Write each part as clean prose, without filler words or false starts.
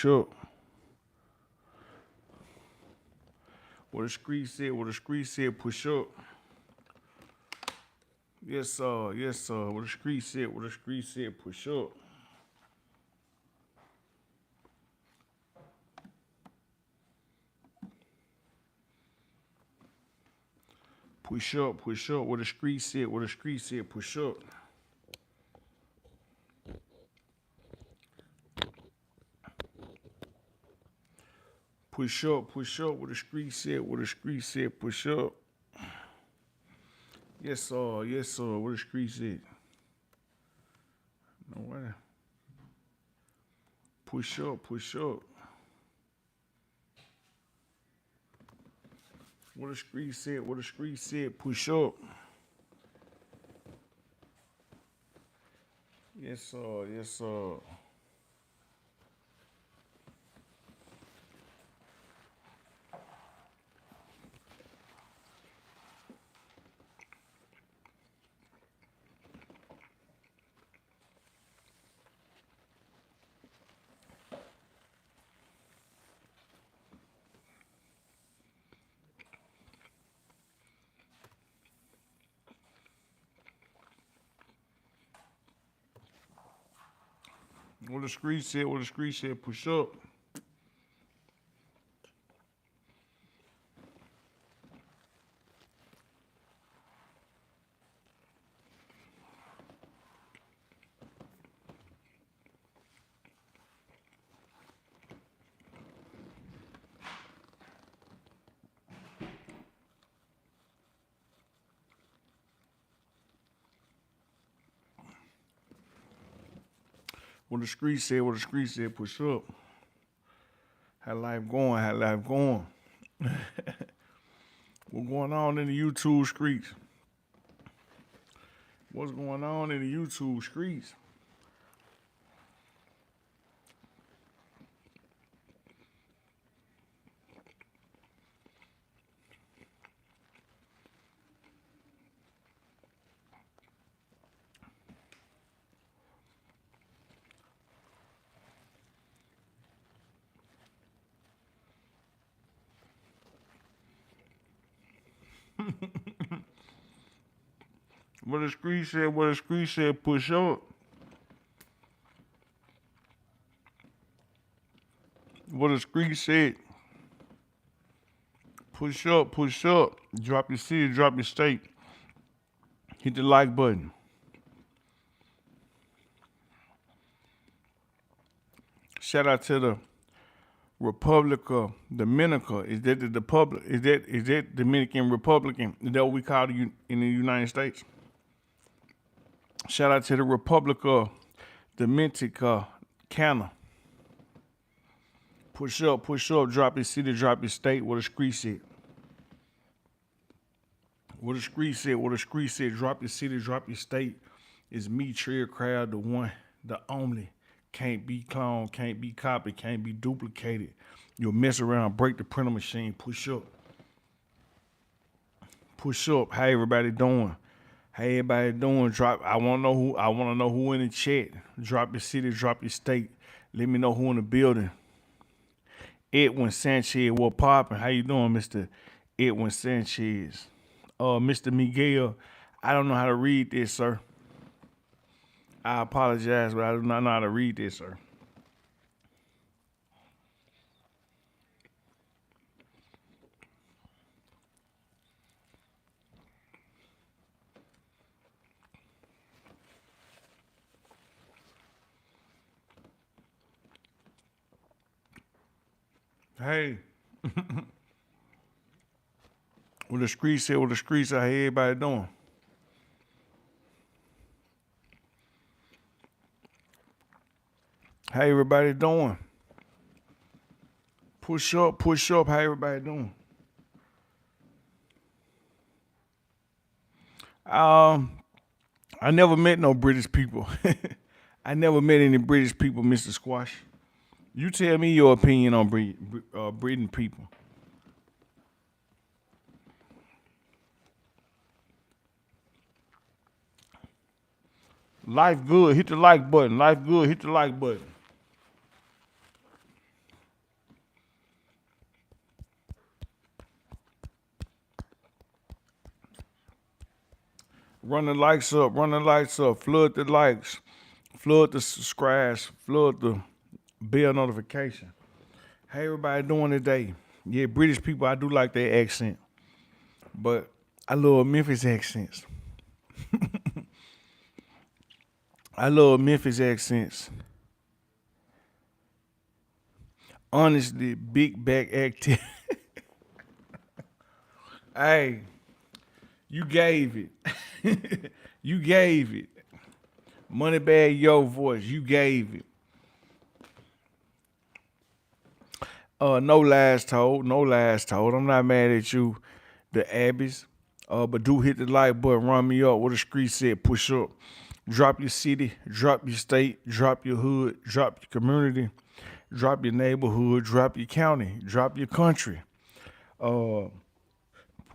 push up. What the street said, push up. Yes, sir, yes, sir. What the street said, push up. Push up. What the street said, push up. Push up. What the street said, push up. Yes, sir, what the street said. No way. Push up. What the street said, push up. Yes, sir. What the street said, push up. What the street said, push up. How life going? What's going on in the YouTube streets? What's going on in the YouTube streets? What the street said, push up. What the street said, push up. Drop your city, drop your state. Hit the like button. Shout out to the Republica Dominica. Is that the Republic? Is that Dominican Republican? Is that what we call it in the United States? Shout out to the Republica Dominica, Canada. Push up, drop your city, drop your state. What the street said. What the street said, drop your city, drop your state. It's me, Trell Crowd, the one, the only. Can't be cloned, can't be copied, can't be duplicated. You'll mess around, break the printer machine, push up. Push up. How everybody doing? Drop. I wanna know who in the chat. Drop your city, drop your state. Let me know who in the building. Edwin Sanchez, what poppin'? How you doing, Mr. Edwin Sanchez? Mr. Miguel, I don't know how to read this, sir. I apologize, but I do not know how to read this, sir. Hey. What the street said, how everybody doing? How everybody doing? Push up, how everybody doing? I never met no British people. I never met any British people, Mr. Squash. You tell me your opinion on Britain people. Life good, hit the like button. Life good, hit the like button. Run the lights up, run the lights up, flood the likes, flood the subscribes, flood the bell notification. How everybody doing today? Yeah, British people, I do like their accent, but I love Memphis accents. I love Memphis accents. Honestly, big back active. Hey, you gave it. You gave it. Moneybag Yo voice, you gave it. No lies told, no lies told. I'm not mad at you, the Abbeys. But do hit the like button, run me up. What the street said, push up. Drop your city, drop your state, drop your hood, drop your community, drop your neighborhood, drop your county, drop your country. Uh,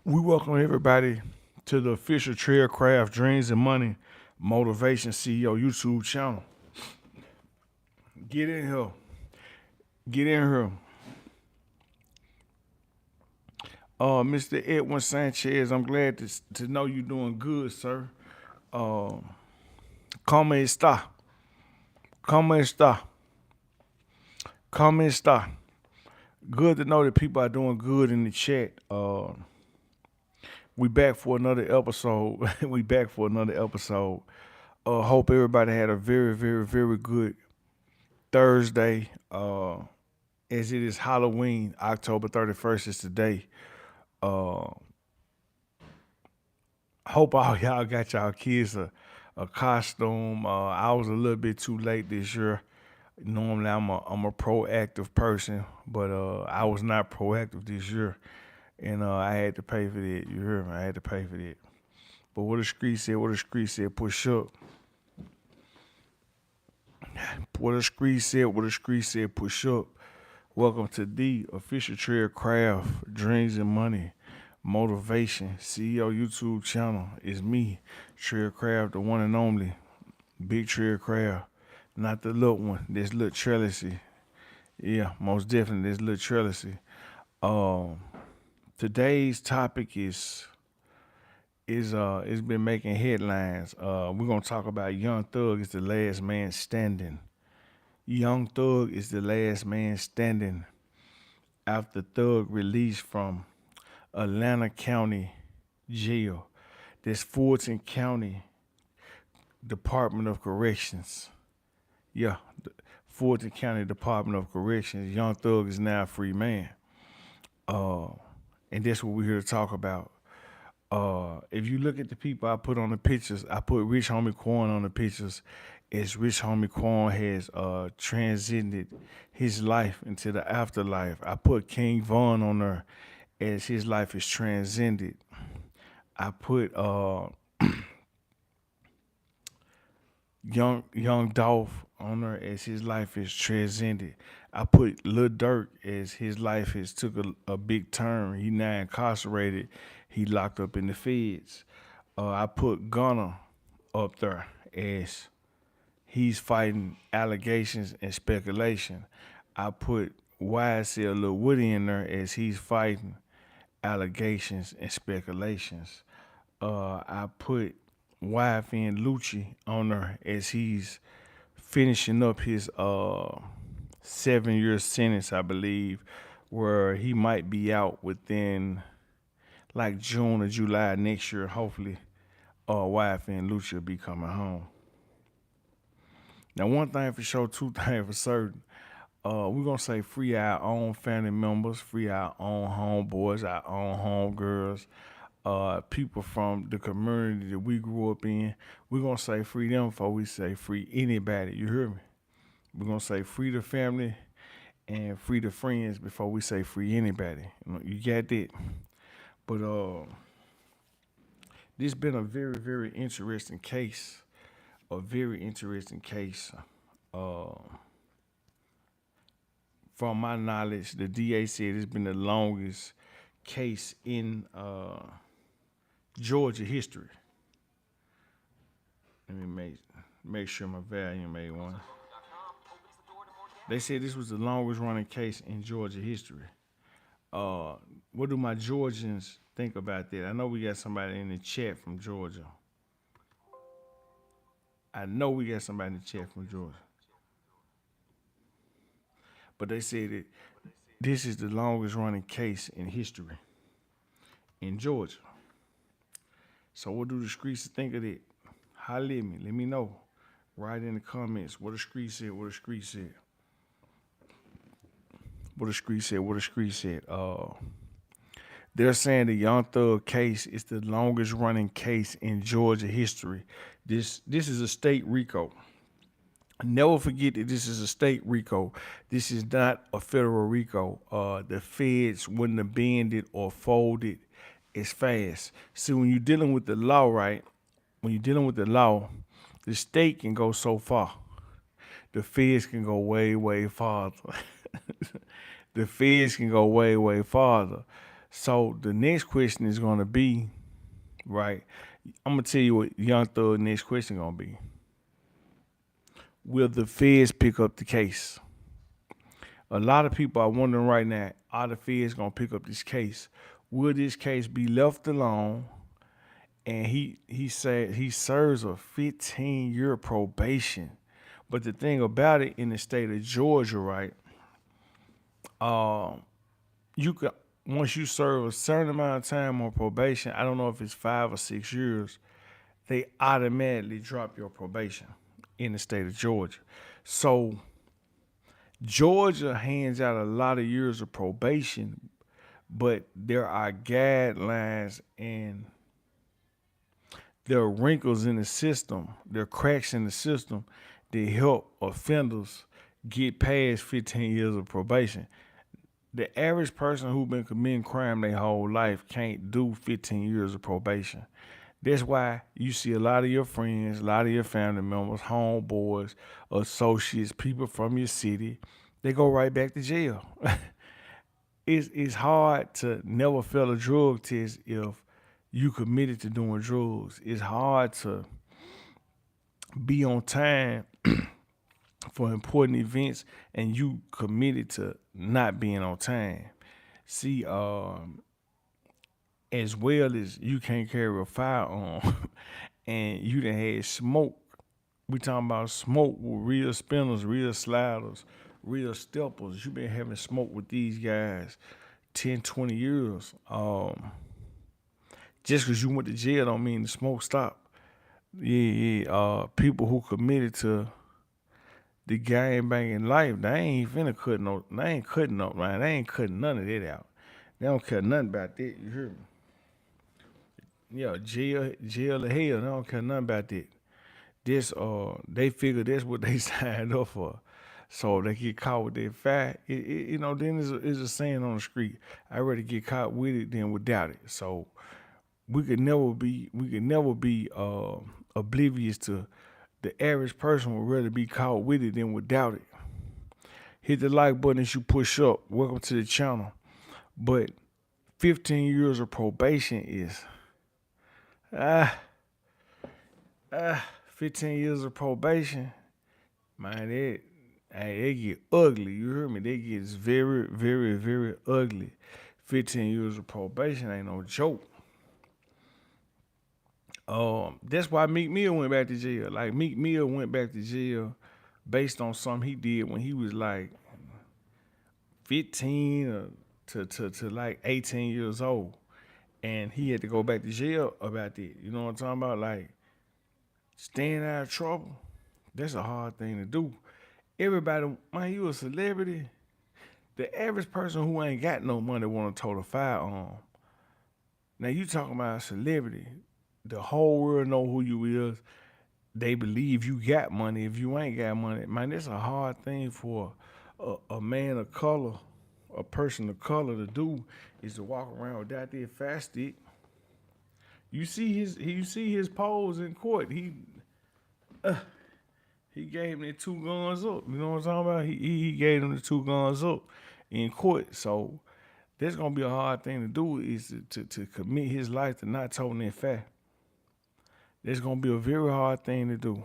we welcome everybody to the official Trell Craft Dreams and Money Motivation CEO YouTube channel. Get in here. Get in here. Mr. Edwin Sanchez, I'm glad to know you're doing good, sir. Como está? Como está? Como está? Good to know that people are doing good in the chat. We back for another episode. We back for another episode. Hope everybody had a very, very, very good Thursday. As it is Halloween, October 31st is today. Hope all y'all got y'all kids a costume. I was a little bit too late this year. Normally I'm a proactive person, but I was not proactive this year, and I had to pay for that. You hear me? I had to pay for that. But what the street said, push up. What the street said, push up. Welcome to the official Trell Craft Dreams and Money Motivation CEO YouTube channel. It's me, Trell Craft, the one and only Big Trell Craft. Not the little one. This little trellisy. Yeah, most definitely this little trellisy. Today's topic is it's been making headlines. We're gonna talk about Young Thug is the last man standing. Young Thug is the last man standing after Thug released from Atlanta County Jail. This Fulton County Department of Corrections. Yeah, the Fulton County Department of Corrections. Young Thug is now a free man. And that's what we're here to talk about. If you look at the people I put on the pictures, I put Rich Homie Quan on the pictures. As Rich Homie Quan has transcended his life into the afterlife. I put King Von on there as his life is transcended. I put young Dolph on there as his life is transcended. I put Lil Durk as his life has took a big turn. He now incarcerated. He locked up in the feds. I put Gunna up there as he's fighting allegations and speculation. I put YSL Lil Woody in there as he's fighting allegations and speculations. I put YFN Lucci on there as he's finishing up his 7-year sentence, I believe, where he might be out within like June or July next year. Hopefully, YFN Lucci will be coming home. Now, one thing for sure, two things for certain. We're going to say free our own family members, free our own homeboys, our own homegirls, people from the community that we grew up in. We're going to say free them before we say free anybody. You hear me? We're going to say free the family and free the friends before we say free anybody. You got that? But this been a very, very interesting case. A very interesting case. From my knowledge, the DA said it's been the longest case in Georgia history. Let me make sure my volume made one. They said this was the longest running case in Georgia history. What do my Georgians think about that? I know we got somebody in the chat from Georgia. I know we got somebody in the chat from Georgia, but they said that this is the longest running case in history in Georgia. So what do the streets think of that? Holler at me. Let me know. Write in the comments what the street said. What the street said. What the street said. What the street said. They're saying the Young Thug case is the longest running case in Georgia history. This is a state RICO. Never forget that this is a state RICO. This is not a federal RICO. The feds wouldn't have banned it or folded as fast. See, when you're dealing with the law, right? When you're dealing with the law, the state can go so far. The feds can go way, way farther. The feds can go way, way farther. So the next question is gonna be, right? I'm gonna tell you what Young Thug next question gonna be. Will the feds pick up the case? A lot of people are wondering right now, are the feds gonna pick up this case? Will this case be left alone? And he said he serves a 15-year probation. But the thing about it in the state of Georgia, right? You can once you serve a certain amount of time on probation, I don't know if it's 5 or 6 years, they automatically drop your probation in the state of Georgia. So Georgia hands out a lot of years of probation, but there are guidelines and there are wrinkles in the system, there are cracks in the system that help offenders get past 15 years of probation. The average person who's been committing crime their whole life can't do 15 years of probation. That's why you see a lot of your friends, a lot of your family members, homeboys, associates, people from your city, they go right back to jail. It's hard to never fail a drug test if you committed to doing drugs. It's hard to be on time for important events and you committed to not being on time. See, as well as you can't carry a firearm and you done had smoke. We talking about smoke with real spinners, real sliders, real steppers. You been having smoke with these guys 10, 20 years. Just because you went to jail don't mean the smoke stopped. Yeah. People who committed to the gang banging life, they ain't finna cut no, they ain't cutting no, man. They ain't cutting none of that out. They don't care nothing about that. You hear me? Yeah, jail to hell. They don't care nothing about that. This, they figure that's what they signed up for. So they get caught with that fat. Then there's a saying on the street. I'd rather get caught with it than without it. So we could never be oblivious to the average person would rather be caught with it than without it. Hit the like button as you push up. Welcome to the channel. But 15 years of probation is 15 years of probation, man, they get ugly. You hear me? They get very, very, very ugly. 15 years of probation ain't no joke. That's why Meek Mill went back to jail. Like Meek Mill went back to jail based on something he did when he was like 15 to like 18 years old. And he had to go back to jail about that. You know what I'm talking about? Like staying out of trouble. That's a hard thing to do. Everybody, man, you a celebrity. The average person who ain't got no money want to tote a firearm. Now you talking about a celebrity. The whole world know who you is. They believe you got money. If you ain't got money, man, that's a hard thing for a man of color, a person of color to do, is to walk around without that fat stick. You see his pose in court. He gave him the 2 guns up. You know what I'm talking about? He gave him the 2 guns up in court. So that's gonna be a hard thing to do, is to commit his life to not toting that fat. That's gonna be a very hard thing to do.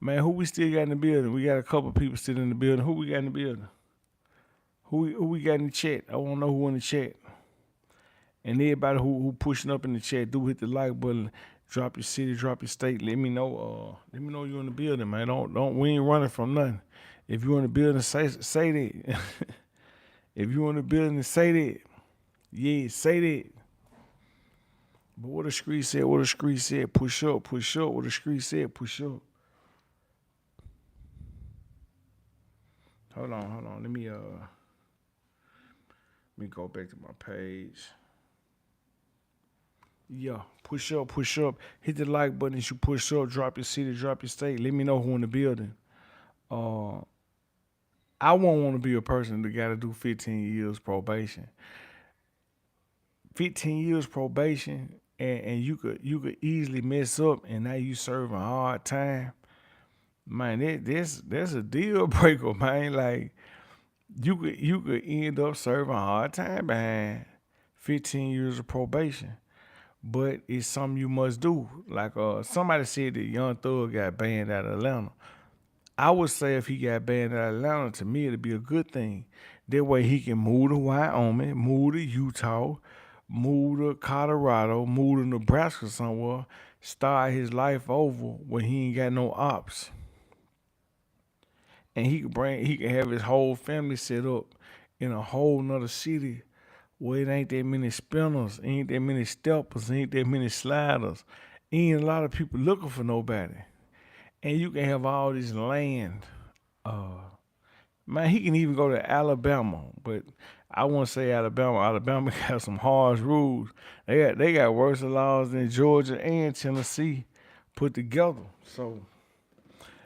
Man, who we still got in the building? We got a couple people still in the building. Who we got in the building? Who we got in the chat? I wanna know who in the chat. And everybody who pushing up in the chat, do hit the like button. Drop your city, drop your state. Let me know. Let me know you in the building, man. Don't. We ain't running from nothing. If you in the building, say that. If you in the building, say that. Yeah, say that. But what the street said, what the street said, push up, push up. What the street said, push up. Hold on. Let me go back to my page. Yeah, push up, push up. Hit the like button as you push up. Drop your city, drop your state. Let me know who in the building. Uh, I won't want to be a person that got to do 15 years probation. 15 years probation, and you could easily mess up, and now you serving hard time. Man, that's a deal breaker, man. Like you could end up serving hard time behind 15 years of probation. But it's something you must do. Like somebody said that Young Thug got banned out of Atlanta. I would say if he got banned out of Atlanta, to me it'd be a good thing. That way he can move to Wyoming, move to Utah, move to Colorado, move to Nebraska somewhere, start his life over when he ain't got no ops. And he can have his whole family set up in a whole nother city where it ain't that many spinners, ain't that many steppers, ain't that many sliders, ain't a lot of people looking for nobody. And you can have all this land. Uh, Man, he can even go to Alabama, but I won't say Alabama. Alabama got some harsh rules. They got worse laws than Georgia and Tennessee put together. So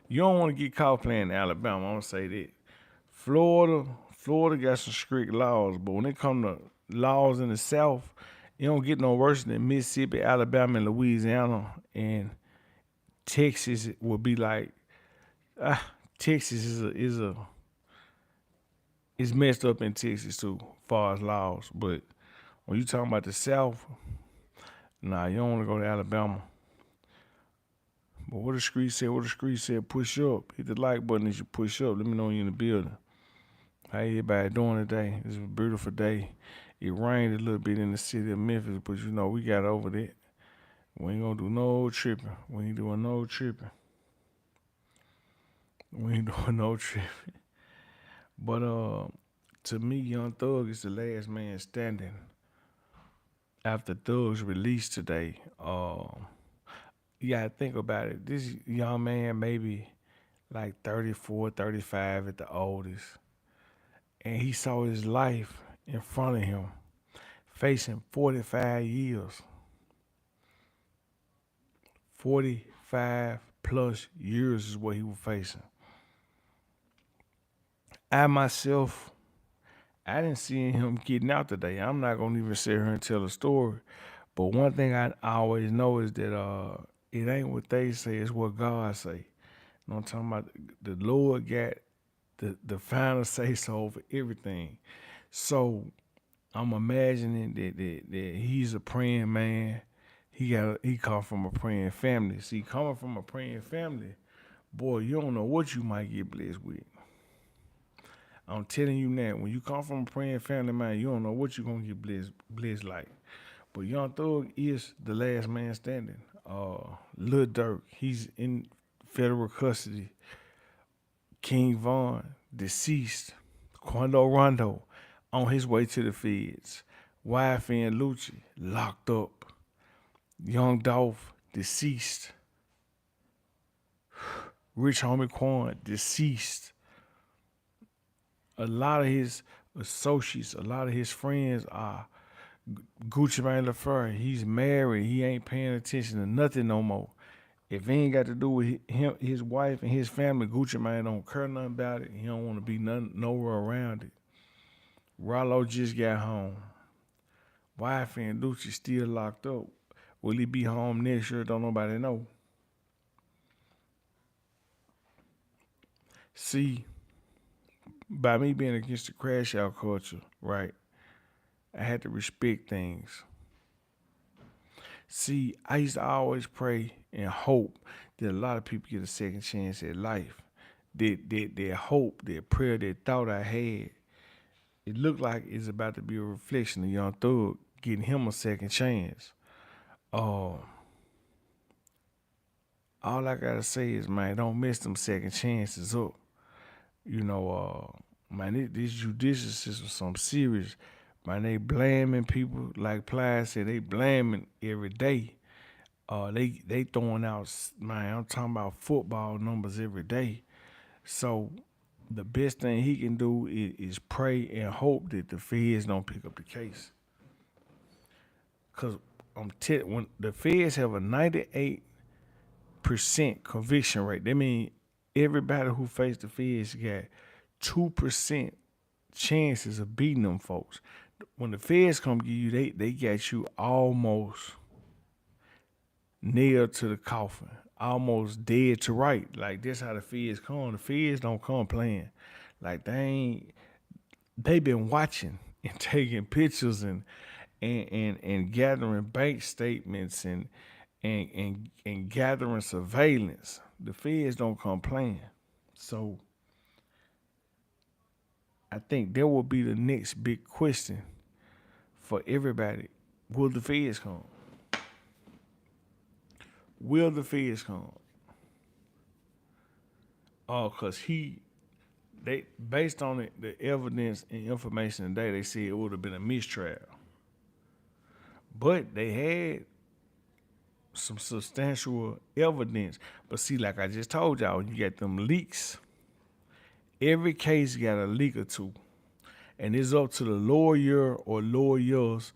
you don't want to get caught playing Alabama. I'm gonna say that. Florida got some strict laws, but when it come to laws in the South, it don't get no worse than Mississippi, Alabama, and Louisiana, and Texas would be like ah, Texas is messed up in Texas too, far as laws. But when you talking about the South, nah, you don't want to go to Alabama. But what the street said, push up. Hit the like button as you push up. Let me know you in the building. How everybody doing today? It's a beautiful day. It rained a little bit in the city of Memphis, but you know, we got over that. We ain't gonna do no tripping. We ain't doing no tripping. We ain't doing no tripping. But to me, Young Thug is the last man standing after Thug's release today. You gotta think about it. This young man maybe like 34, 35 at the oldest. And he saw his life in front of him, facing 45 years. 45 plus years is what he was facing. I myself, I didn't see him getting out today. I'm not gonna even sit here and tell a story. But one thing I always know is that it ain't what they say, it's what God say. You know what I'm talking about? The Lord got the final say so over everything. So I'm imagining that he's a praying man. He come from a praying family. See, coming from a praying family, boy, you don't know what you might get blessed with. I'm telling you now, when you come from a praying family, man, you don't know what you're gonna get blessed like. But Young Thug is the last man standing. Lil Durk, he's in federal custody. King Von, deceased. Quando Rondo, on his way to the feds. Wife and Lucci, locked up. Young Dolph, deceased. Rich homie Quan, deceased. A lot of his associates, a lot of his friends are Gucci Mane LaFleur. He's married. He ain't paying attention to nothing no more. If it ain't got to do with him, his wife, and his family, Gucci Mane don't care nothing about it. He don't want to be nowhere around it. Rollo just got home. Wife and Lucci still locked up. Will he be home next year? Don't nobody know. See, by me being against the crash out culture, right, I had to respect things. See, I used to always pray and hope that a lot of people get a second chance at life. That hope, that prayer, that thought I had, it looked like it's about to be a reflection of Young Thug getting him a second chance. Uh, All I gotta say is, man, don't mess them second chances up. You know, man, this judicial system some serious. Man, they blaming people like Plies said. They blaming every day. They throwing out, man. I'm talking about football numbers every day. So the best thing he can do is pray and hope that the feds don't pick up the case. Cause when the feds have a 98% conviction rate, that means everybody who faced the feds got 2% chances of beating them folks. When the feds come get you, they got you almost nailed to the coffin, almost dead to right. Like that's how the feds come. The feds don't come playing. Like they been watching and taking pictures and gathering bank statements and gathering surveillance. The feds don't come playing. So I think that will be the next big question for everybody. Will the feds come? Will the feds come? Oh, cause they based on the evidence and information today, they said it would have been a mistrial. But they had some substantial evidence. But see, like I just told y'all, you got them leaks. Every case got a leak or two. And it's up to the lawyer or lawyers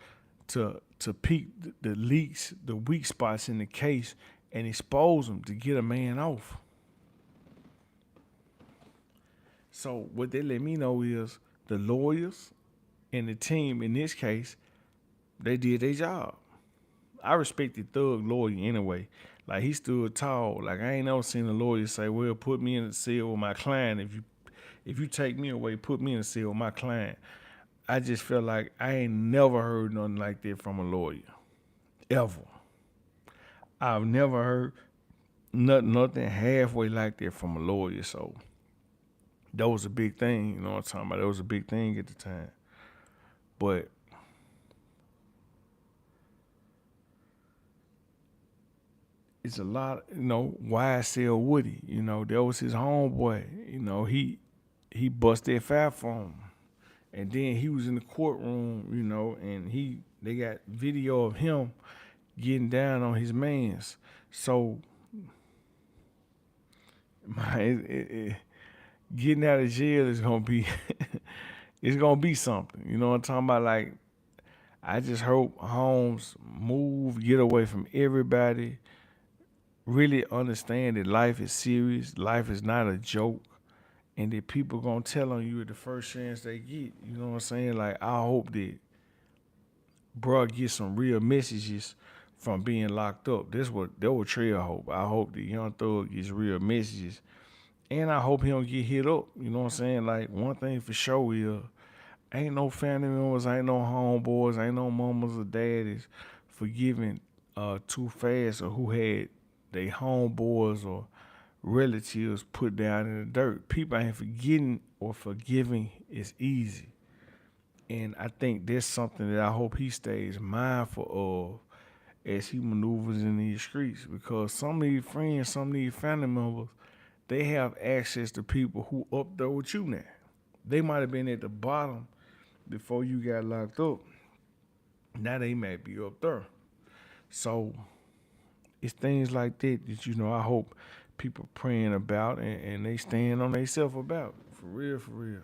to peek the leaks, the weak spots in the case, and expose them to get a man off. So what they let me know is the lawyers and the team in this case, they did their job. I respected Thug lawyer anyway. Like he stood tall. Like I ain't never seen a lawyer say, "Well, put me in the cell with my client. If you take me away, put me in the cell with my client." I just felt like I ain't never heard nothing like that from a lawyer, ever. I've never heard nothing halfway like that from a lawyer. So that was a big thing. You know what I'm talking about? That was a big thing at the time. But it's a lot, YSL Woody, that was his homeboy. He busted fat for him. And then he was in the courtroom, and they got video of him getting down on his mans. So getting out of jail is gonna be it's gonna be something. You know what I'm talking about? Like I just hope Holmes move, get away from everybody, really understand that life is serious, life is not a joke, and that people gonna tell on you at the first chance they get. You know what I'm saying? Like I hope that bruh get some real messages from being locked up. That would Trell hope. I hope the young thug gets real messages. And I hope he don't get hit up. You know what I'm saying? Like one thing for sure is ain't no family members, ain't no homeboys, ain't no mamas or daddies forgiving too fast or who had they homeboys or relatives put down in the dirt. People ain't forgetting or forgiving is easy. And I think that's something that I hope he stays mindful of as he maneuvers in these streets because some of these friends, some of these family members, they have access to people who up there with you now. They might have been at the bottom before you got locked up. Now they might be up there. So it's things like that I hope people praying about and they stand on themselves about. For real, for real.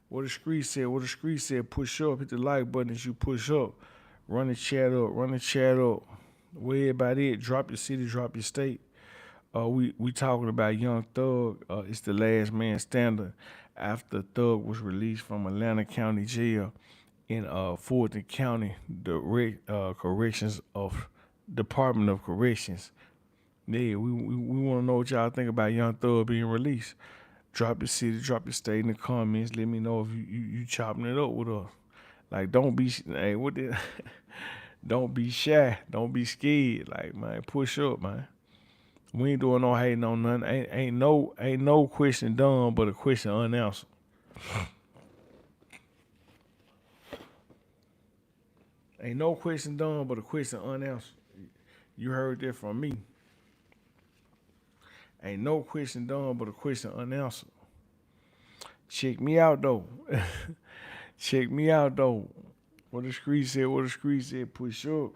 What the street said, push up, hit the like button as you push up. Run the chat up, run the chat up. Way about it. Drop your city, drop your state. We talking about Young Thug. It's the last man standing after Thug was released from Atlanta County Jail in Fulton County, the corrections of Department of Corrections. Yeah, we want to know what y'all think about Young Thug being released. Drop your city, drop your state in the comments. Let me know if you chopping it up with us. Like, don't be hey, what the don't be shy, don't be scared. Like, man, push up, man. We ain't doing no hating on nothing. Ain't no question done, but a question unanswered. Ain't no question done, but a question unanswered. You heard that from me. Ain't no question done but a question unanswered. Check me out though. Check me out though. What the street said, what the street said, push up.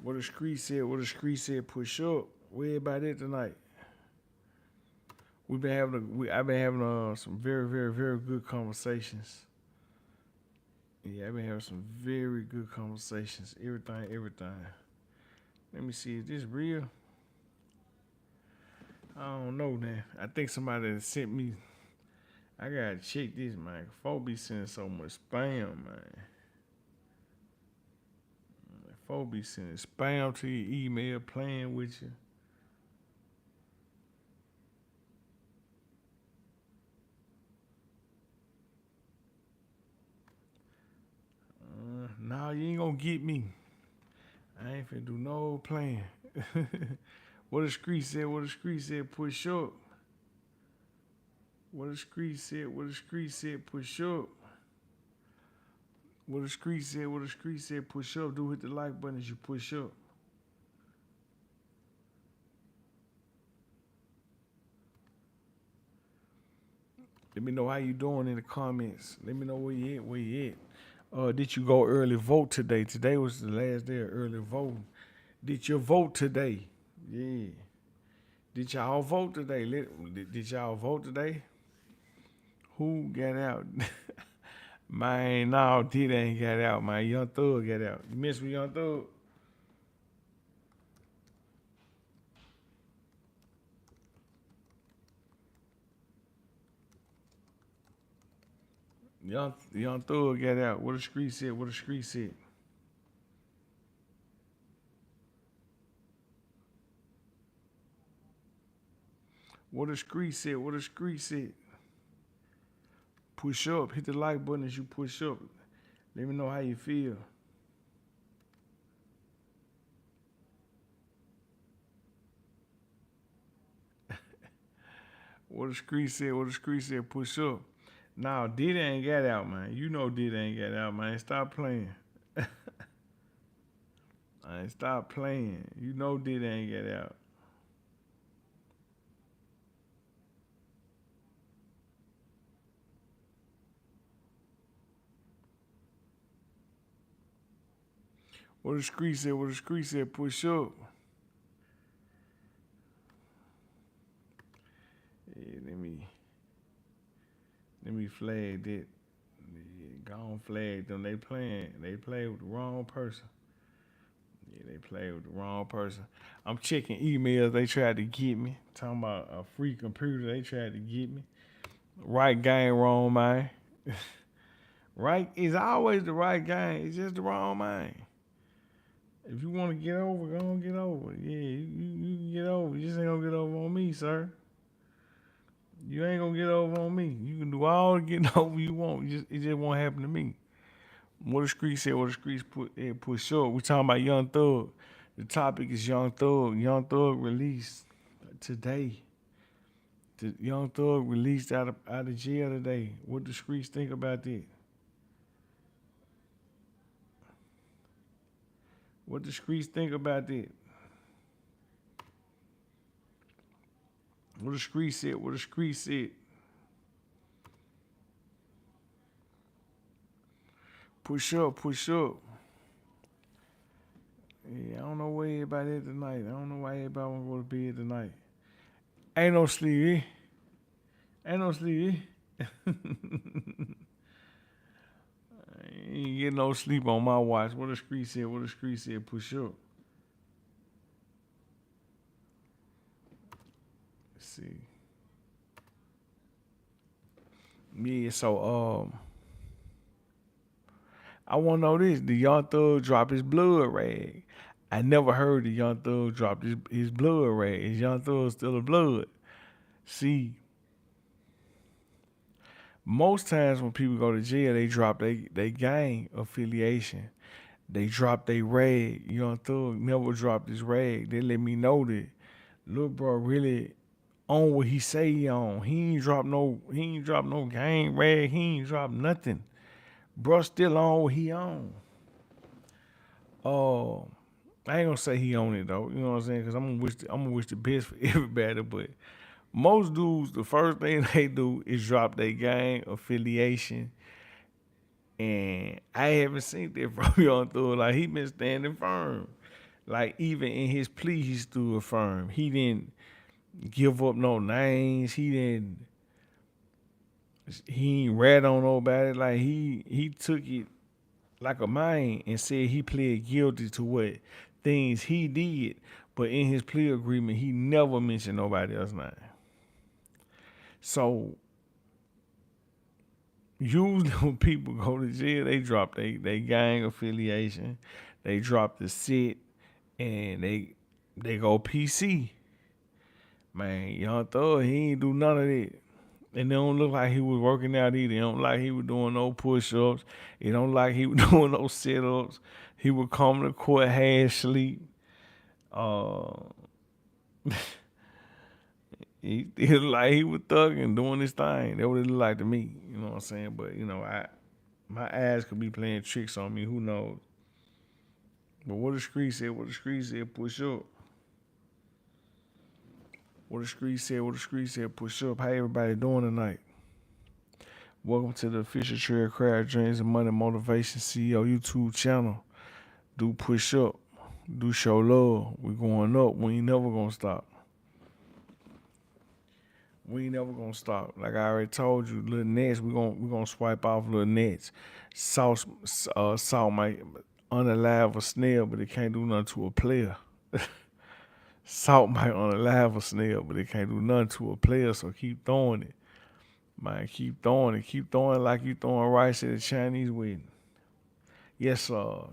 What the street said, what the street said, push up. Where everybody at tonight? I've been having some very, very, very good conversations. Yeah, I've been having some very good conversations. Everything. Let me see, is this real? I don't know, man. I think somebody sent me. I gotta check this, man. Folks be sending so much spam, man. Folks be sending spam to your email, playing with you. Nah, you ain't gonna get me. I ain't finna do no playing. What the street said, what the street said, push up. What the street said, what the street said, push up. What the street said, what the street said, push up. Do hit the like button as you push up. Let me know how you doing in the comments. Let me know where you at. Did you go early vote today? Today was the last day of early voting. Did you vote today? Yeah. Did y'all vote today? Did y'all vote today? Who got out? Man, no, Did ain't got out, man. Young Thug got out. You miss with Young Thug? Young Thug got out. What the street said, what the street said. What the street said, what the street said. Push up. Hit the like button as you push up. Let me know how you feel. What the street said, what the street said, push up. Now, Diddy ain't got out, man. You know Diddy ain't got out, man. Stop playing. Stop playing. You know Diddy ain't got out. What the street said, what the street said, push up. Yeah, let me flag that. Yeah, go on flag them. They play with the wrong person. Yeah, they play with the wrong person. I'm checking emails. They tried to get me. Talking about a free computer. They tried to get me. Right game, wrong mind. Right is always the right game. It's just the wrong mind. If you want to get over, go on get over. Yeah, you can get over. You just ain't gonna get over on me, sir. You ain't gonna get over on me. You can do all the getting over you want. It just won't happen to me. What the street said, what the streets put short. We talking about Young Thug. The topic is Young Thug. Young Thug released today. The Young Thug released out of jail today. What the streets think about that? What the streets think about that? What the streets said, what the streets said. Push up, push up. Yeah, I don't know where everybody is tonight. I don't know why everybody want to go to bed tonight. Ain't no sleep, eh? Ain't no sleep, eh? I ain't getting no sleep on my watch. What the street said, what the street said, push up. Let's see. Yeah, so I wanna know this. The Young Thug drop his blood rag. I never heard the Young Thug drop his blood rag. Is Young Thug still a blood? See, most times when people go to jail, they drop they gang affiliation. They drop their rag. Young Thug never dropped his rag. They let me know that Lil bro really on what he say he on. He ain't drop no gang rag. He ain't drop nothing. Bro still on what he on. Oh, I ain't gonna say he on it though. You know what I'm saying? Because I'm gonna wish the best for everybody. But most dudes, the first thing they do is drop their gang affiliation, and I haven't seen that from Young Thug. Like he been standing firm. Like even in his plea, he stood firm. He didn't give up no names. He ain't rat on nobody. Like he took it like a man and said he pled guilty to what things he did, but in his plea agreement he never mentioned nobody else's name. So usually when people go to jail, they drop they gang affiliation, they drop the sit, and they go PC. Man, Young Thug, he ain't do none of that. And it don't look like he was working out either. It don't like he was doing no push-ups. It don't like he was doing no sit-ups. He would come to court half sleep. Uh, he looked like he was thugging, doing his thing. That what it looked like to me. You know what I'm saying? But my eyes could be playing tricks on me. Who knows? But what the street said, push up. What the street said, push up. How everybody doing tonight? Welcome to the official Trell Crowd Dreams and Money Motivation CEO YouTube channel. Do push up. Do show love. We going up. We ain't never gonna stop. We ain't never gonna stop. Like I already told you, little nets, we gonna swipe off little nets. Salt might unalive a snail, but it can't do nothing to a player. Salt might unalive a snail, but it can't do nothing to a player, so keep throwing it. Man, keep throwing it. Keep throwing it like you throwing rice at a Chinese wedding. Yes, sir.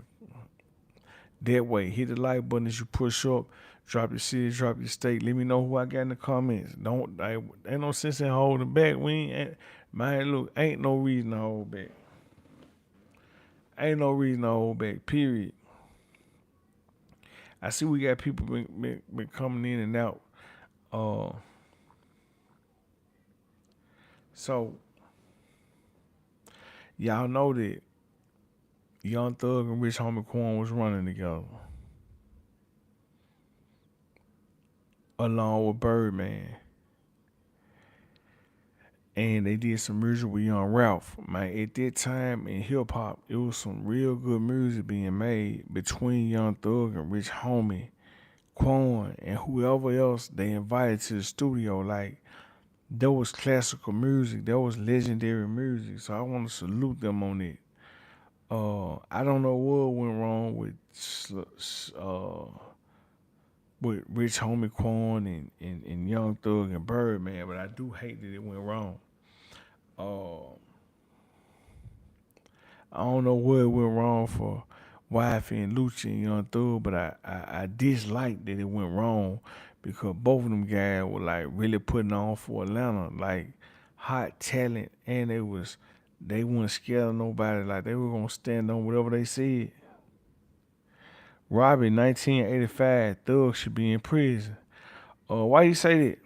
That way, hit the like button as you push up. Drop your city, drop your state. Let me know who I got in the comments. Ain't no sense in holding back. Man, look, ain't no reason to hold back. Ain't no reason to hold back, period. I see we got people been coming in and out. So, y'all know that Young Thug and Rich Homie Quan was running together. Along with Birdman. And they did some music with Young Ralph. Man, at that time in hip hop, it was some real good music being made between Young Thug and Rich Homie, Quan, and whoever else they invited to the studio. Like, there was classical music, there was legendary music. So I want to salute them on it. I don't know what went wrong with Rich Homie Quan and Young Thug and Birdman, but I do hate that it went wrong. I don't know what went wrong for Wifey and Lucci and Young Thug, but I dislike that it went wrong because both of them guys were like really putting on for Atlanta, like hot talent, and they weren't scared of nobody. Like they were gonna stand on whatever they said. Robbie, 1985, Thug should be in prison. Why you say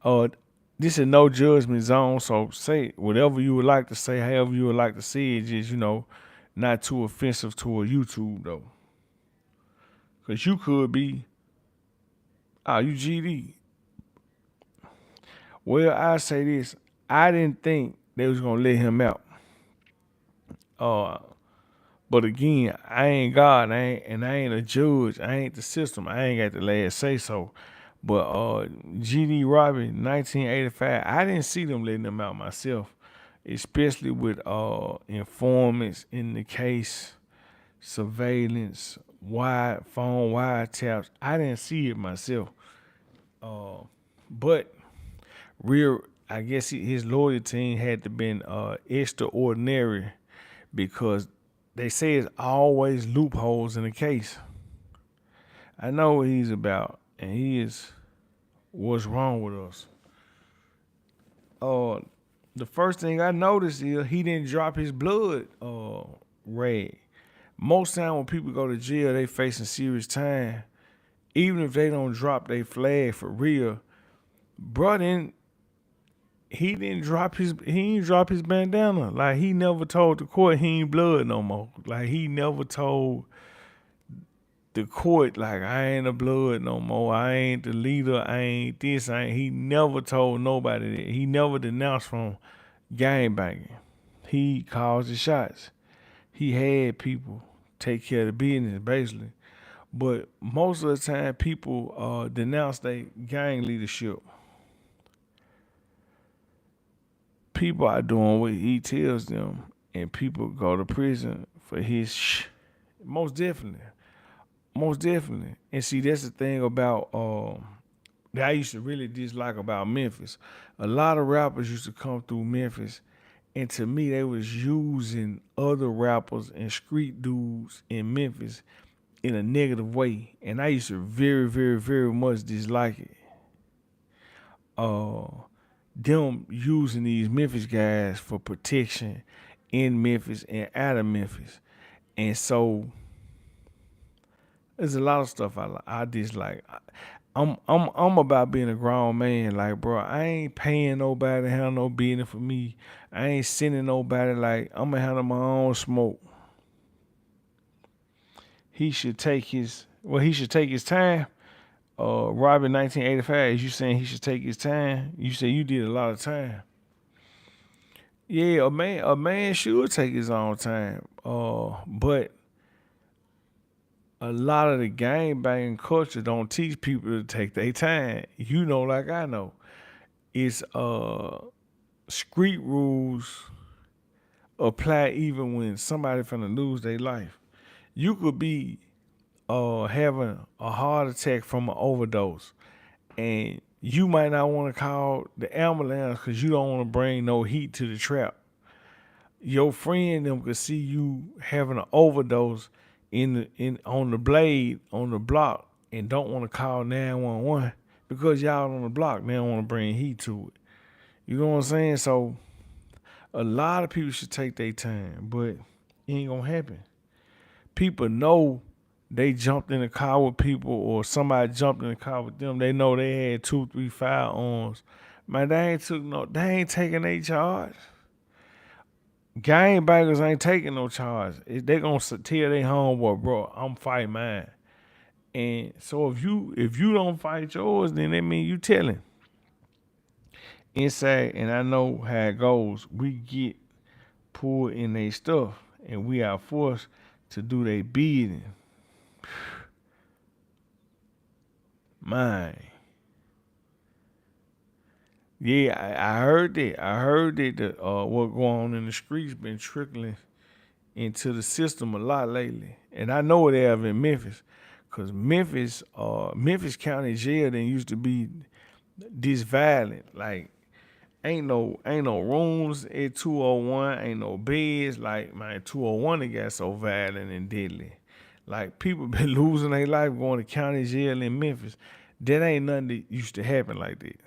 that? This is no judgment zone, so say whatever you would like to say, however you would like to say it, just not too offensive to a YouTube though. Cause you could be, you GD. Well, I say this, I didn't think they was gonna let him out. But again, I ain't God, I ain't a judge, I ain't the system, I ain't got the last say so. But GD Robbie, 1985, I didn't see them letting them out myself, especially with informants in the case, surveillance, phone wiretaps. I didn't see it myself. But I guess his lawyer team had to been extraordinary because they say it's always loopholes in the case. I know what he's about, and he is what's wrong with us. The first thing I noticed is he didn't drop his blood rag. Most time when people go to jail, they facing serious time. Even if they don't drop their flag for real, he didn't drop his bandana. Like he never told the court he ain't blood no more. Like he never told the court, like, I ain't a blood no more. I ain't the leader. I ain't this. He never told nobody that. He never denounced from gangbanging. He calls the shots. He had people take care of the business, basically. But most of the time, people denounce their gang leadership. People are doing what he tells them, and people go to prison for his Most definitely. Most definitely. And see, that's the thing about that I used to really dislike about Memphis. A lot of rappers used to come through Memphis, and to me, they was using other rappers and street dudes in Memphis in a negative way. And I used to very, very, very much dislike it. Them using these Memphis guys for protection in Memphis and out of Memphis. And so there's a lot of stuff I dislike. I'm about being a grown man. Like, bro, I ain't paying nobody to handle no business for me. I ain't sending nobody. Like, I'm gonna handle my own smoke. He should take his time. Robin 1985, is you saying he should take his time? You say you did a lot of time. Yeah, a man should take his own time. But a lot of the gang banging culture don't teach people to take their time. You know, like I know. It's street rules apply even when somebody finna lose their life. You could be having a heart attack from an overdose, and you might not want to call the ambulance because you don't want to bring no heat to the trap. Your friend them could see you having an overdose in on the blade on the block and don't want to call 911 because y'all on the block. They don't want to bring heat to it. You know what I'm saying? So a lot of people should take their time, but it ain't gonna happen. People know they jumped in the car with people or somebody jumped in the car with them. They know they had 2, 3 firearms. Man, they ain't taking their charge. Gangbangers ain't taking no charge. They gonna tell their homeboy, bro, I'm fighting mine. And so if you don't fight yours, then that mean you telling. Inside, and I know how it goes, we get pulled in their stuff and we are forced to do their bidding. Man. Yeah, I heard that. I heard that what going on in the streets been trickling into the system a lot lately. And I know it have in Memphis. Cause Memphis County Jail didn't used to be this violent. Like ain't no rooms at 201, ain't no beds. Like, man, 201 it got so violent and deadly. Like, people been losing their life going to county jail in Memphis. That ain't nothing that used to happen like that.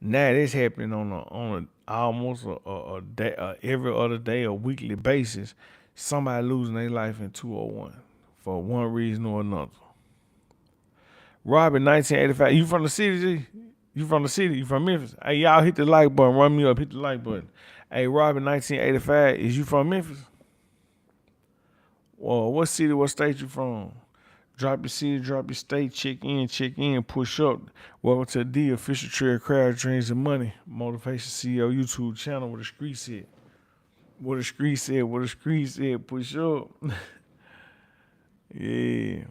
Now it's happening on a almost a day, every other day, a weekly basis. Somebody losing their life in 201 for one reason or another. Robin 1985. You from the city, G? You from the city? You from Memphis? Hey, y'all hit the like button. Run me up. Hit the like button. Hey, Robin 1985. Is you from Memphis? Well, what city, what state you from? Drop your city, drop your state, check in, push up. Welcome to the official Trell Crowd Dreams and Money Motivation CEO YouTube channel with the street said. What the street said, push up. Yeah.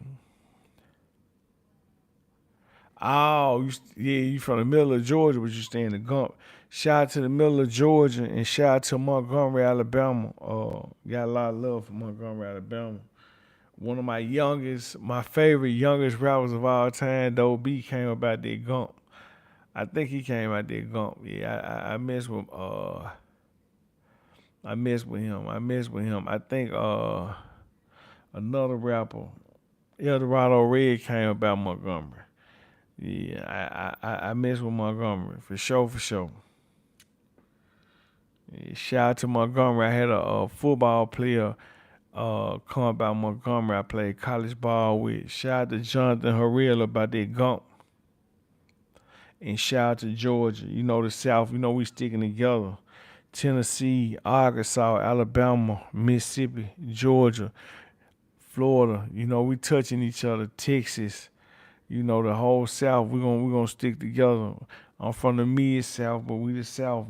Oh, you from the middle of Georgia, but you stay in the Gump. Shout out to the middle of Georgia and shout out to Montgomery, Alabama. Got a lot of love for Montgomery, Alabama. One of my favorite youngest rappers of all time, Doe B, came about that Gump. I think he came out that Gump. Yeah, I mess with him. I think another rapper, Eldorado Red, came about Montgomery. Yeah, I mess with Montgomery for sure. Yeah, shout out to Montgomery. I had a football player come about Montgomery. I played college ball with. Shout out to Jonathan Harrell about that Gump. And shout out to Georgia. You know the South. You know we sticking together. Tennessee, Arkansas, Alabama, Mississippi, Georgia. Florida, we touching each other. Texas, the whole South. We're gonna stick together. I'm from the mid South, but we the South.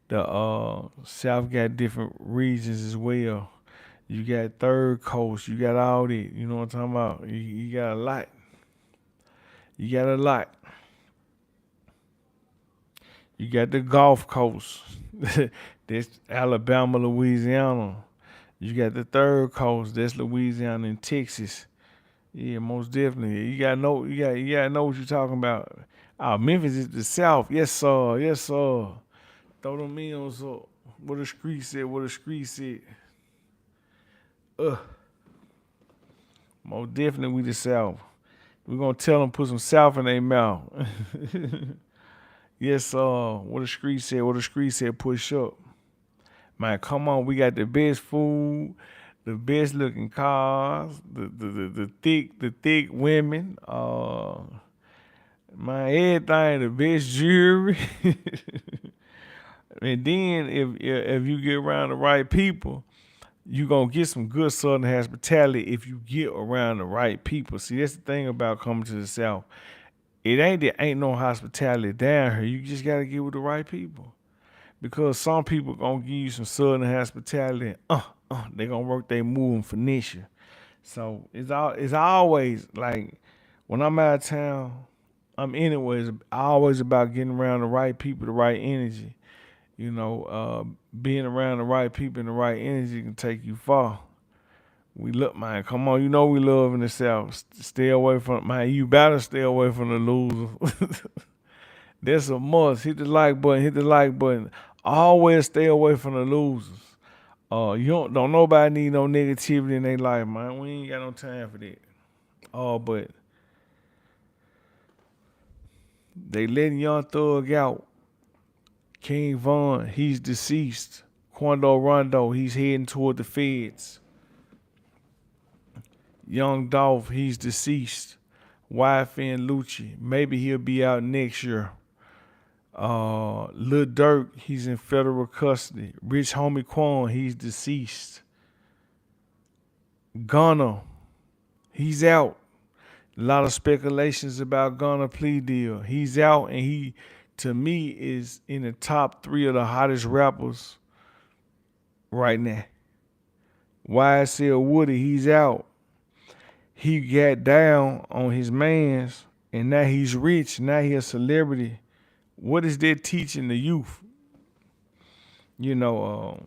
The South got different regions as well. You got Third Coast. You got all that. You know what I'm talking about? You got a lot. You got a lot. You got the Gulf Coast. That's Alabama, Louisiana. You got the Third Coast. That's Louisiana and Texas. Yeah, most definitely. You gotta know what you're talking about. Memphis is the South. Yes, sir. Yes, sir. Throw them meals up. What the street said. What the street said. Ugh. Most definitely we the South. We're gonna tell them put some South in their mouth. Yes, sir. What the street said. What the street said. Push up. Man, come on. We got the best food, the best looking cars, the thick women. Man, everything, the best jewelry. And then if you get around the right people, you gonna get some good Southern hospitality if you get around the right people. See, that's the thing about coming to the South. It ain't no hospitality down here. You just gotta get with the right people. Because some people gonna give you some Southern hospitality and they gonna work their move and finesse you. So it's always like when I'm out of town, I'm anyways always about getting around the right people, the right energy. Being around the right people and the right energy can take you far. We look, man, come on, we love in the South. Stay away from, man, you better stay away from the losers. That's a must. Hit the like button, hit the like button. Always stay away from the losers. You don't nobody need no negativity in their life, man. We ain't got no time for that. But they letting Young Thug out. King Von, he's deceased. Quando Rondo, he's heading toward the feds. Young Dolph, he's deceased. YFN Lucci, maybe he'll be out next year. Lil Durk, he's in federal custody. Rich homie Quan, he's deceased. Gunna, he's out. A lot of speculations about Gunna plea deal. He's out, and he, to me, is in the top 3 of the hottest rappers right now. YSL Woody, he's out. He got down on his mans, and now he's rich. Now he's a celebrity. What is that teaching the youth? I'm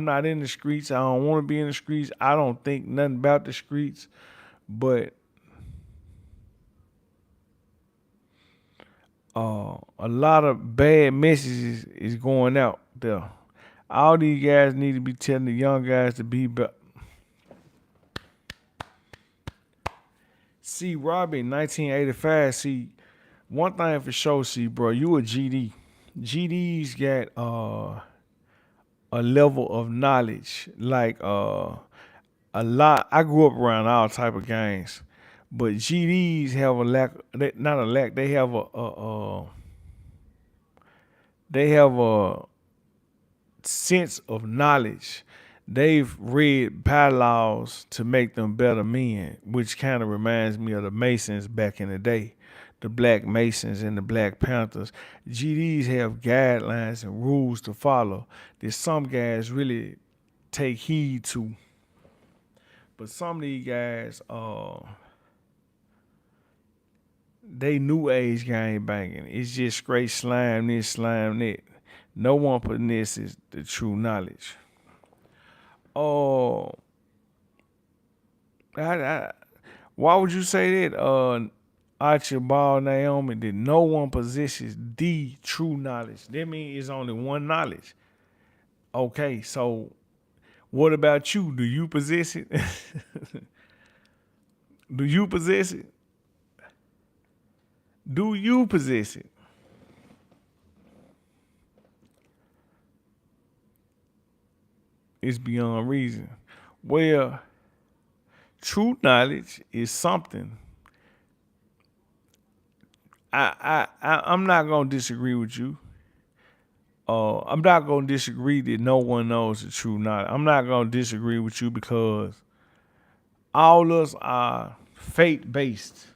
not in the streets. I don't want to be in the streets. I don't think nothing about the streets, but a lot of bad messages is going out there. All these guys need to be telling the young guys to be better. See, Robbie, 1985. See, one thing for sure. See, bro, you a GD. GD's got a level of knowledge, like a lot. I grew up around all type of gangs, but GDs have a lack. Not a lack. They have a sense of knowledge. They've read bylaws to make them better men, which kind of reminds me of the Masons back in the day, the Black Masons and the Black Panthers. GDs have guidelines and rules to follow that some guys really take heed to. But some of these guys, they new age gang banging. It's just straight slime this, slime that. No one possesses the true knowledge. Why would you say that, Archibald Naomi, that no one possesses the true knowledge? That means it's only one knowledge. Okay, so what about you? Do you possess it? Do you possess it? Do you possess it? It's beyond reason. Well, true knowledge is something. I'm not gonna disagree with you. I'm not gonna disagree that no one knows the truth. Not I'm not gonna disagree with you because all of us are faith based.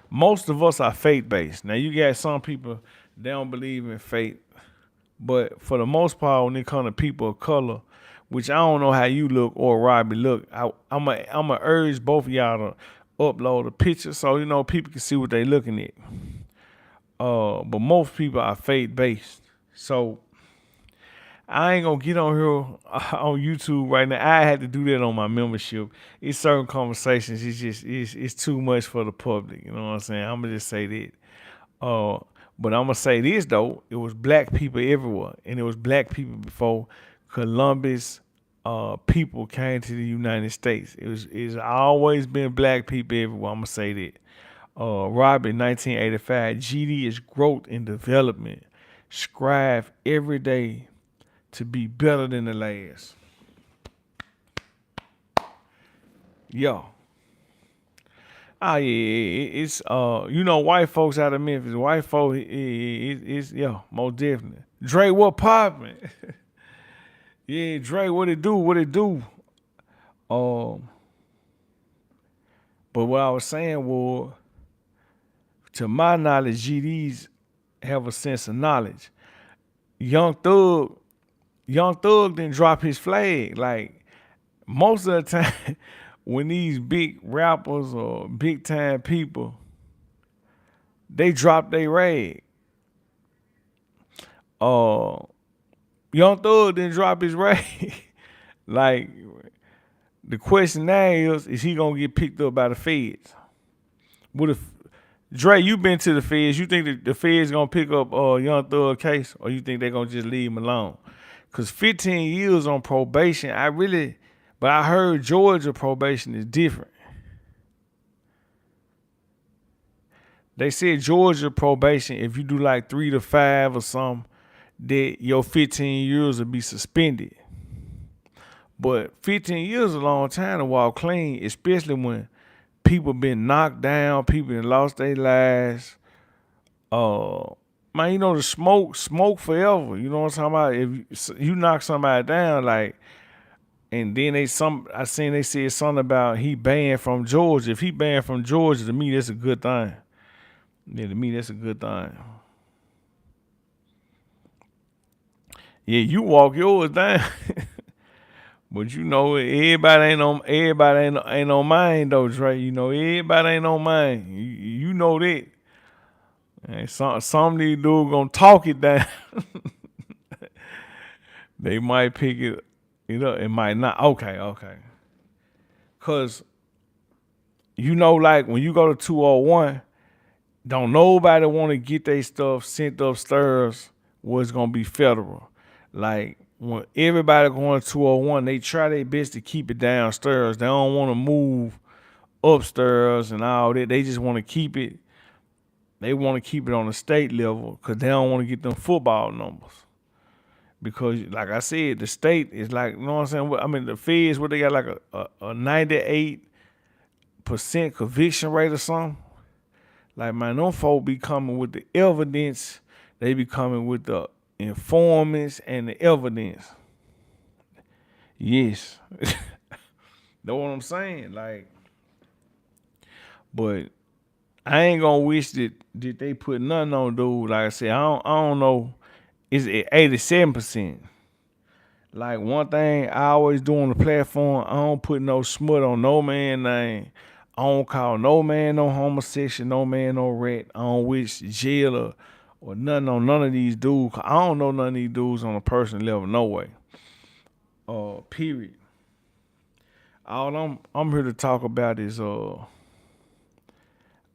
Most of us are faith based. Now you got some people they don't believe in faith, but for the most part, when it comes to people of color, which I don't know how you look or Robbie look, I'm a urge both of y'all to upload a picture so people can see what they looking at. But most people are faith based, so I ain't gonna get on here on YouTube right now. I had to do that on my membership. It's certain conversations. It's too much for the public. You know what I'm saying? I'm gonna just say that. Uh, but I'm gonna say this though. It was black people everywhere, and it was black people before Columbus. People came to the United States. It's always been black people everywhere. I'm gonna say that. Rob in 1985. GD is growth and development. Strive every day to be better than the last. Yo. Oh yeah, it's white folks out of Memphis. White folks it's most definitely. Dre, what poppin'? Yeah, Dre, what it do? What it do? Um, but what I was saying was, to my knowledge, GDs have a sense of knowledge. Young Thug, Young Thug didn't drop his flag. Like most of the time, when these big rappers or big time people, they drop their rag. Uh, Young Thug didn't drop his rag. Like the question now is he gonna get picked up by the feds? What if Dre, you been to the feds? You think that the feds gonna pick up Young Thug case, or you think they gonna just leave him alone? Cause 15 years on probation, but I heard Georgia probation is different. They said Georgia probation, if you do like 3 to 5 or something, that your 15 years will be suspended. But 15 years is a long time to walk clean, especially when people been knocked down, people that lost their lives. Man, the smoke forever. You know what I'm talking about? If you knock somebody down, like, and then I seen they said something about he banned from Georgia. If he banned from Georgia, to me that's a good thing. Yeah, to me that's a good thing. Yeah, you walk yours down. But everybody ain't on mine though, Dre. Everybody ain't on mine. You know that. And some of these dudes gonna talk it down. They might pick it up. It might not. Okay. Cause like when you go to 201, don't nobody want to get their stuff sent upstairs where it's gonna be federal. Like when everybody going to 201, they try their best to keep it downstairs. They don't want to move upstairs and all that. They just want to keep it. They want to keep it on the state level because they don't want to get them football numbers. Because, like I said, the state is like, you know what I'm saying? I mean, the feds, what they got like a 98% conviction rate or something. Like, man, them folk be coming with the evidence. They be coming with the informants and the evidence. Yes. Know what I'm saying? Like, but I ain't gonna wish that they put nothing on dude. Like I said, I don't know. It's at 87%. Like one thing I always do on the platform, I don't put no smut on no man name. I don't call no man no homosexual, no man no rat. I don't wish jail or nothing on none of these dudes. I don't know none of these dudes on a personal level, no way. Period. All I'm here to talk about is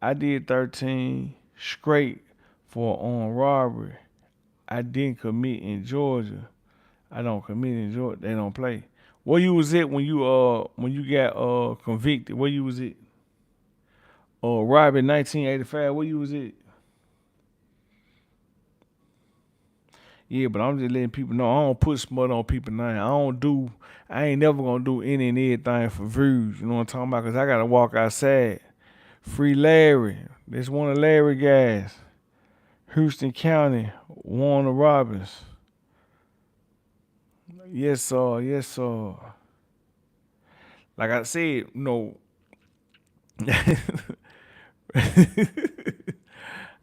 I did 13 straight for armed robbery. I didn't commit in Georgia. I don't commit in Georgia. They don't play. Where you was at when you got convicted? Where you was at? Robbery 1985. Where you was at? Yeah, but I'm just letting people know I don't put smut on people now. I ain't never gonna do any and everything for views. You know what I'm talking about? Cause I gotta walk outside. Free Larry. This one of Larry guys. Houston County, Warner Robins. Yes, sir. Yes, sir. Like I said, man,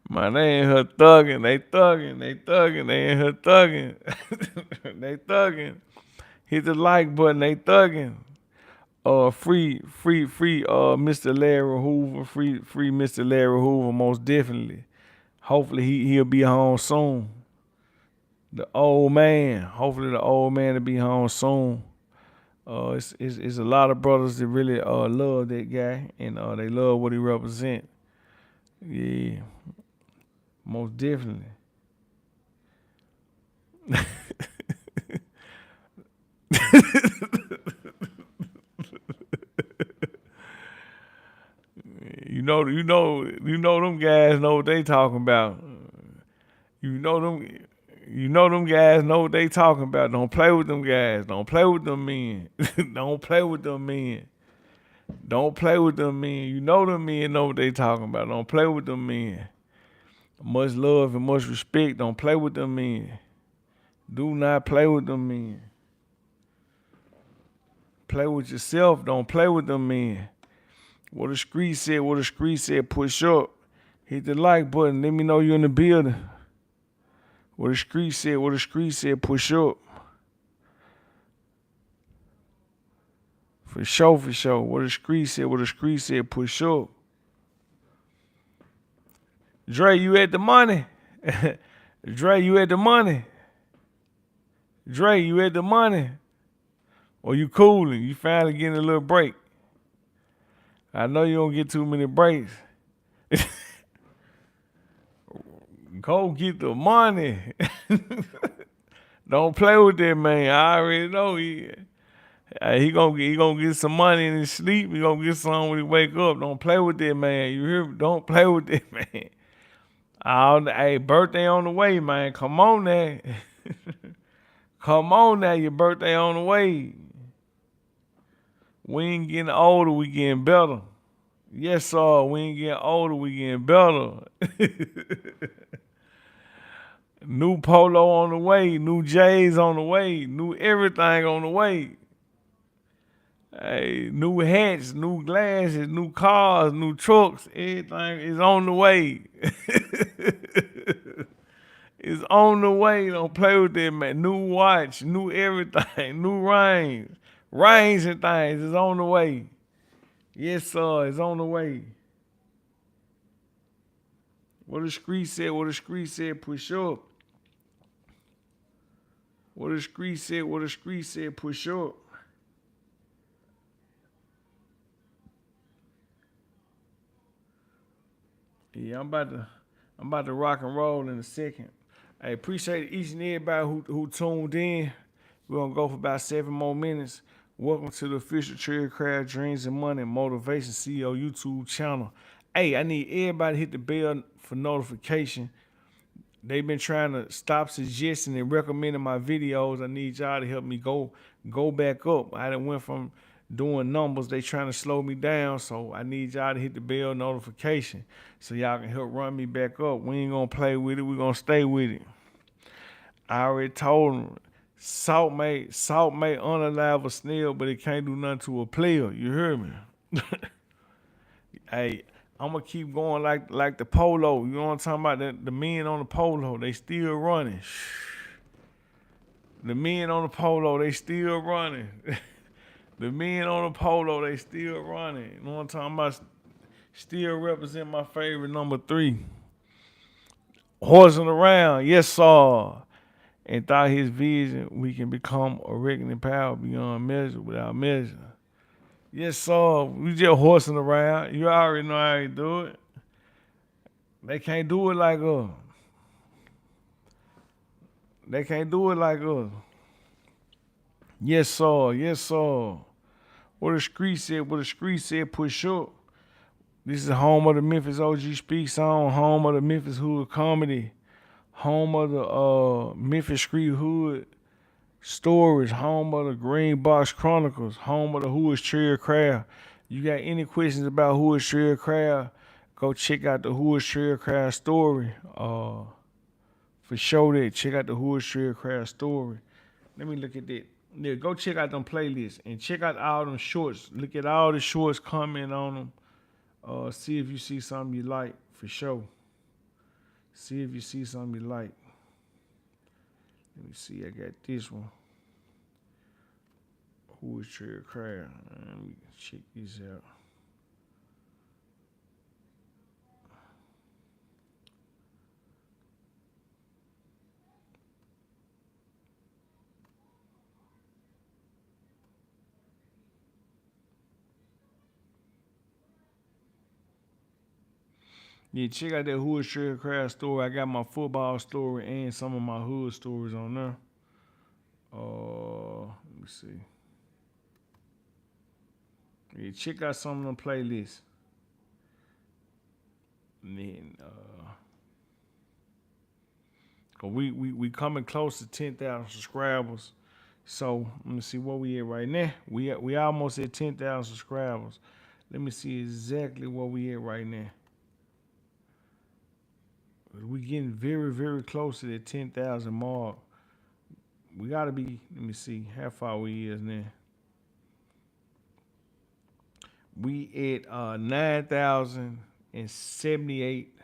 they ain't her thugging. They thugging. They thugging. They ain't her thugging. They thugging. Hit the like button. They thugging. Free. Mr. Larry Hoover. Free Mr. Larry Hoover. Most definitely. Hopefully he'll be home soon. The old man. Hopefully the old man will be home soon. It's a lot of brothers that really love that guy and they love what he represent. Yeah, most definitely. Them guys know what they talking about. You know them, them guys know what they talking about. Don't play with them guys. Don't play with them men. Don't play with them men. Don't play with them men. You know them men know what they talking about. Don't play with them men. Much love and much respect. Don't play with them men. Do not play with them men. Play with yourself. Don't play with them men. What the street said, push up. Hit the like button. Let me know you in the building. What the street said, push up. For sure. What the street said, push up. Dre, you at the money? Dre, you at the money? Dre, you at the money? Or you cooling? You finally getting a little break? I know you don't get too many breaks. Go get the money. Don't play with that man. I already know he gonna get some money in his sleep. He gonna get some when he wake up. Don't play with that man. You hear me? Don't play with that man. Hey, birthday on the way, man. Come on now. Come on now, your birthday on the way. We ain't getting older, we getting better. Yes, sir. We ain't getting older, we getting better. New polo on the way, new J's on the way, new everything on the way. Hey, new hats, new glasses, new cars, new trucks, everything is on the way. It's on the way. Don't play with that, man. New watch, new everything, new rings. Rings and things is on the way. Yes, sir, it's on the way. What the street said, push up. What the street said, push up. Yeah, I'm about to rock and roll in a second. I appreciate each and everybody who tuned in. We're gonna go for about 7 more minutes. Welcome to the official Trell Craft Dreams and Money Motivation CEO YouTube channel. Hey, I need everybody to hit the bell for notification. They've been trying to stop suggesting and recommending my videos. I need y'all to help me go back up. I done went from doing numbers. They trying to slow me down, so I need y'all to hit the bell notification so y'all can help run me back up. We ain't gonna play with it. We gonna stay with it. I already told them. Salt may unalive a snail, but it can't do nothing to a player. You hear me? Hey, I'm gonna keep going like the polo. You know what I'm talking about? The men on the polo, they still running. The men on the polo, they still running. The men on the polo, they still running. You know what I'm talking about? Still represent my favorite number 3. Horsing around, yes sir. And through his vision, we can become a reckoning power beyond measure without measure. Yes, sir. We just horsing around. You already know how they do it. They can't do it like us. They can't do it like us. Yes, sir. Yes, sir. What the street said, push up. This is home of the Memphis OG Speaks On, home of the Memphis Hood Comedy, home of the Memphis Street Hood Stories, home of the Green Box Chronicles, home of the Who is Trell Craft. You got any questions about Who is Trell Craft, go check out the Who is Trell Craft story. For sure that. Check out the Who is Trell Craft story. Let me look at that. Yeah, go check out them playlists and check out all them shorts. Look at all the shorts, comment on them. See if you see something you like for sure. See if you see something you like. Let me see. I got this one. Who is Trell Crowd? Let me check these out. Yeah, check out that Who is Trell Crowd story. I got my football story and some of my hood stories on there. Let me see. Yeah, check out some of them playlists. And then, cause we coming close to 10,000 subscribers. So let me see where we at right now. We almost at 10,000 subscribers. Let me see exactly where we at right now. We getting very, very close to the 10,000 mark. We gotta be. Let me see how far we is now. We at 9,078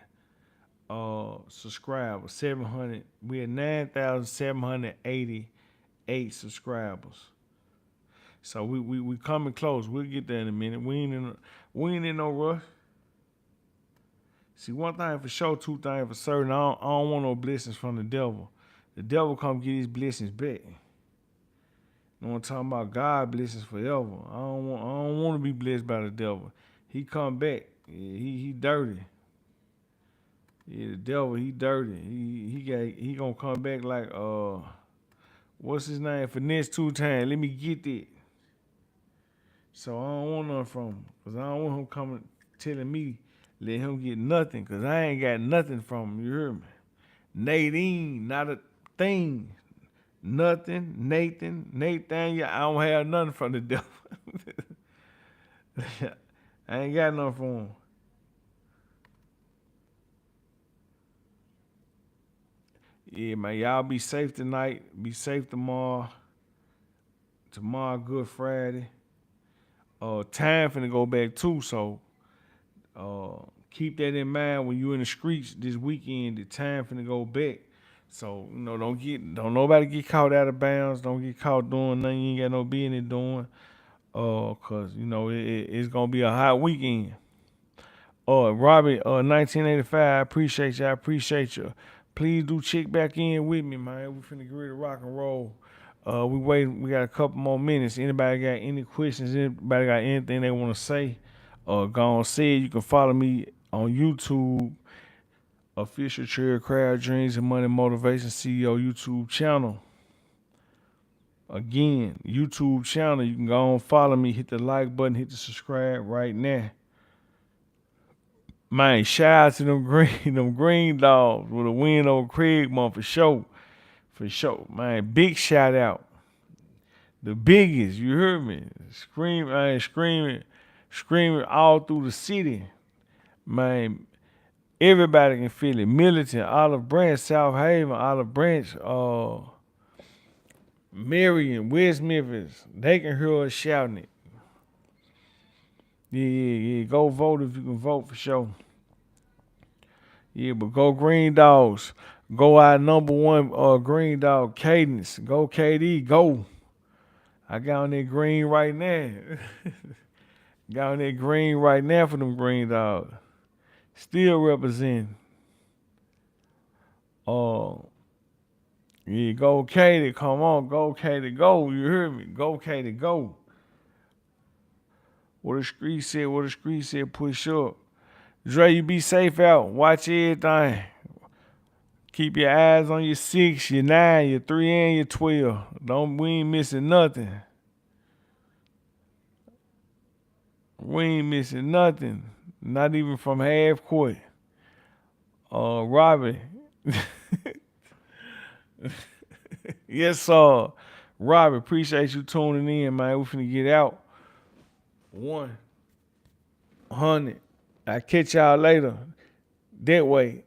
subscribers. 700. We at 9,788 subscribers. So we coming close. We'll get there in a minute. We ain't in no rush. See, one thing for sure, two things for certain. I don't want no blessings from the devil. The devil come get his blessings back. You know what I'm talking about? God blessings forever. I don't want to be blessed by the devil. He come back. Yeah, he dirty. Yeah, the devil, he dirty. He gonna come back like what's his name? Finesse 2 times. Let me get that. So I don't want nothing from him. Cause I don't want him coming telling me let him get nothing. Cause I ain't got nothing from him. You hear me? Nadine, not a thing. Nothing. Nathaniel, I don't have nothing from the devil. I ain't got nothing from him. Yeah, man, y'all be safe tonight. Be safe tomorrow. Tomorrow, Good Friday. Time finna go back too, so keep that in mind when you in the streets this weekend. The time finna go back. So, don't nobody get caught out of bounds. Don't get caught doing nothing you ain't got no business doing. Cause it's gonna be a hot weekend. Robbie, 1985, I appreciate you. Please do check back in with me, man. We finna get ready to rock and roll. We got a couple more minutes. Anybody got any questions? Anybody got anything they want to say? Go on, say it. You can follow me on YouTube, official Trell Crowd Dreams and Money Motivation CEO YouTube channel. Again, YouTube channel. You can go on, follow me, hit the like button, hit the subscribe right now. Man, shout out to them green dogs with a win over Craigmont for sure. For sure. Man, big shout out. The biggest, you heard me. Screaming all through the city. Man, everybody can feel it. Militant, Olive Branch, South Haven, Olive Branch, Marion, West Memphis. They can hear us shouting it. Yeah. Go vote if you can vote for sure. Yeah, but go Green Dogs. Go our number one Green Dog, Cadence. Go KD, go. I got on that green right now. Got on that green right now for them Green Dogs. Still representing. Yeah, go Katie, come on, go Katie, go. You hear me? Go Katie, go. What the street said, push up. Dre, you be safe out. Watch everything. Keep your eyes on your 6, your 9, your 3, and your 12. We ain't missing nothing. We ain't missing nothing. Not even from half court. Robbie. Yes, sir. Robbie, appreciate you tuning in, man. We finna get out. 100. I catch y'all later. That way.